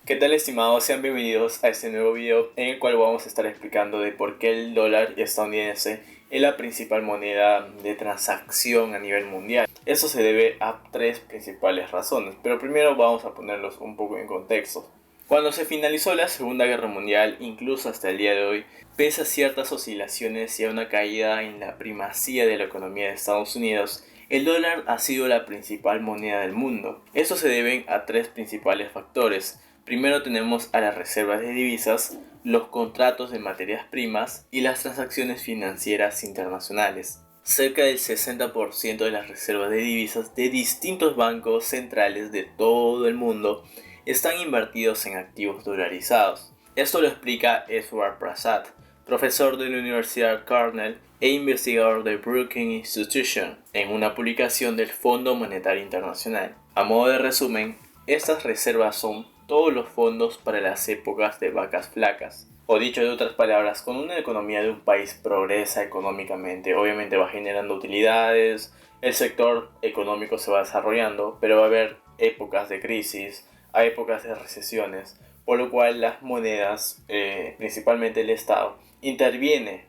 ¿Qué tal, estimados? Sean bienvenidos a este nuevo video en el cual vamos a estar explicando de por qué el dólar estadounidense es la principal moneda de transacción a nivel mundial. Eso se debe a tres principales razones, pero primero vamos a ponerlos un poco en contexto. Cuando se finalizó la Segunda Guerra Mundial, incluso hasta el día de hoy, pese a ciertas oscilaciones y a una caída en la primacía de la economía de Estados Unidos, el dólar ha sido la principal moneda del mundo. Esto se debe a tres principales factores. Primero tenemos a las reservas de divisas, los contratos de materias primas y las transacciones financieras internacionales. Cerca del 60% de las reservas de divisas de distintos bancos centrales de todo el mundo están invertidos en activos dolarizados. Esto lo explica Eswar Prasad, profesor de la Universidad Cornell e investigador del Brookings Institution, en una publicación del Fondo Monetario Internacional. A modo de resumen, estas reservas son todos los fondos para las épocas de vacas flacas. O dicho de otras palabras, cuando una economía de un país progresa económicamente, obviamente va generando utilidades, el sector económico se va desarrollando, pero va a haber épocas de crisis, hay épocas de recesiones, por lo cual las monedas, principalmente el Estado, interviene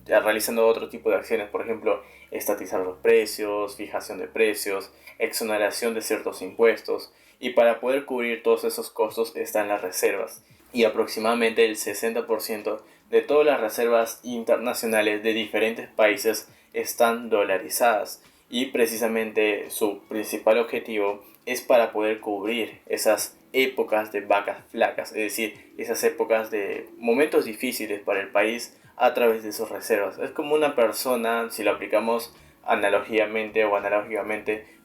realizando otro tipo de acciones, por ejemplo, estatizar los precios, fijación de precios, exoneración de ciertos impuestos, y para poder cubrir todos esos costos están las reservas. Y aproximadamente el 60% de todas las reservas internacionales de diferentes países están dolarizadas, y precisamente su principal objetivo es para poder cubrir esas épocas de vacas flacas, es decir, esas épocas de momentos difíciles para el país a través de sus reservas. Es como una persona, si lo aplicamos analógicamente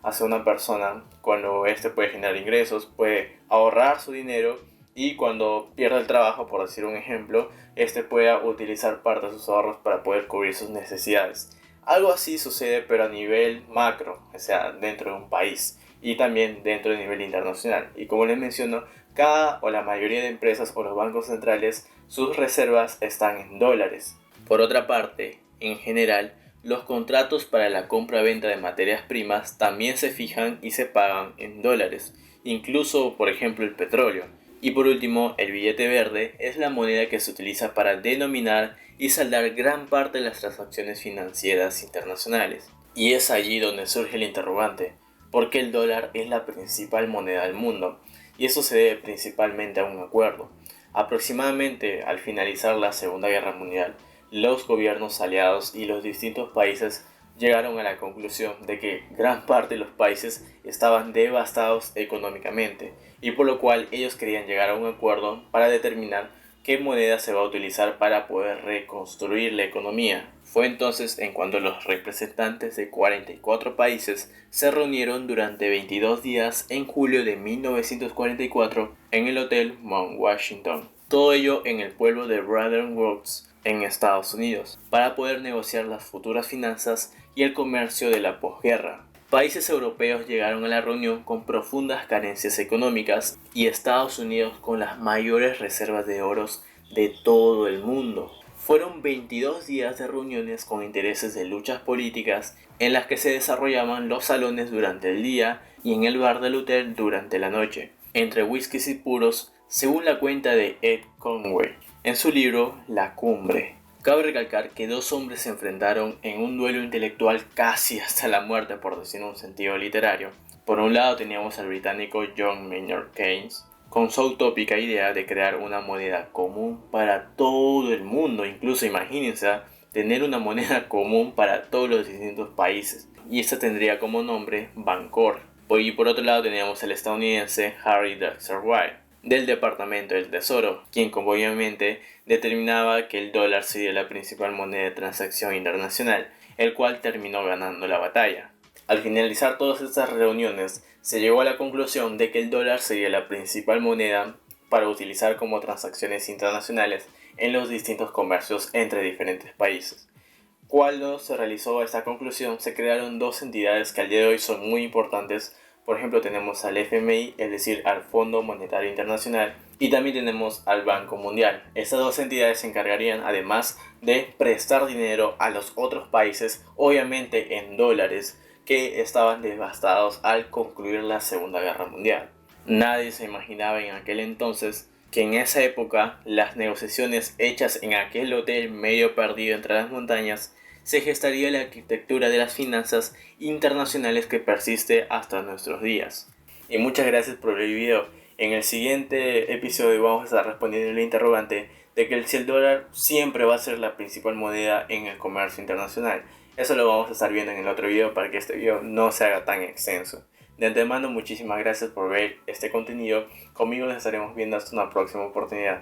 hacia una persona, cuando éste puede generar ingresos, puede ahorrar su dinero, y cuando pierde el trabajo, por decir un ejemplo, éste pueda utilizar parte de sus ahorros para poder cubrir sus necesidades. Algo así sucede, pero a nivel macro, o sea, dentro de un país y también dentro del nivel internacional. Y como les menciono, cada o la mayoría de empresas o los bancos centrales, sus reservas están en dólares. Por otra parte, en general, los contratos para la compra-venta de materias primas también se fijan y se pagan en dólares, incluso por ejemplo el petróleo. Y por último, el billete verde es la moneda que se utiliza para denominar y saldar gran parte de las transacciones financieras internacionales. Y es allí donde surge el interrogante: ¿por qué el dólar es la principal moneda del mundo? Y eso se debe principalmente a un acuerdo. Aproximadamente al finalizar la Segunda Guerra Mundial, los gobiernos aliados y los distintos países llegaron a la conclusión de que gran parte de los países estaban devastados económicamente, y por lo cual ellos querían llegar a un acuerdo para determinar qué moneda se va a utilizar para poder reconstruir la economía. Fue entonces en cuando los representantes de 44 países se reunieron durante 22 días en julio de 1944 en el Hotel Mount Washington. Todo ello en el pueblo de Bretton Woods, en Estados Unidos, para poder negociar las futuras finanzas y el comercio de la posguerra. Países europeos llegaron a la reunión con profundas carencias económicas, y Estados Unidos con las mayores reservas de oros de todo el mundo. Fueron 22 días de reuniones con intereses de luchas políticas, en las que se desarrollaban los salones durante el día y en el bar del hotel durante la noche, entre whiskies y puros, según la cuenta de Ed Conway en su libro La Cumbre. Cabe recalcar que dos hombres se enfrentaron en un duelo intelectual casi hasta la muerte, por decir en un sentido literario. Por un lado teníamos al británico John Maynard Keynes, con su utópica idea de crear una moneda común para todo el mundo. Incluso imagínense, tener una moneda común para todos los distintos países, y esta tendría como nombre Bancor. Y por otro lado teníamos al estadounidense Harry Dexter White, del Departamento del Tesoro, quien obviamente determinaba que el dólar sería la principal moneda de transacción internacional, el cual terminó ganando la batalla. Al finalizar todas estas reuniones, se llegó a la conclusión de que el dólar sería la principal moneda para utilizar como transacciones internacionales en los distintos comercios entre diferentes países. Cuando se realizó esta conclusión, se crearon dos entidades que al día de hoy son muy importantes. Por ejemplo, tenemos al FMI, es decir, al Fondo Monetario Internacional, y también tenemos al Banco Mundial. Estas dos entidades se encargarían además de prestar dinero a los otros países, obviamente en dólares, que estaban devastados al concluir la Segunda Guerra Mundial. Nadie se imaginaba en aquel entonces que en esa época las negociaciones hechas en aquel hotel medio perdido entre las montañas se gestaría la arquitectura de las finanzas internacionales que persiste hasta nuestros días. Y muchas gracias por el video. En el siguiente episodio vamos a estar respondiendo el interrogante de que si el dólar siempre va a ser la principal moneda en el comercio internacional. Eso lo vamos a estar viendo en el otro video para que este video no se haga tan extenso. De antemano, muchísimas gracias por ver este contenido. Conmigo nos estaremos viendo hasta una próxima oportunidad.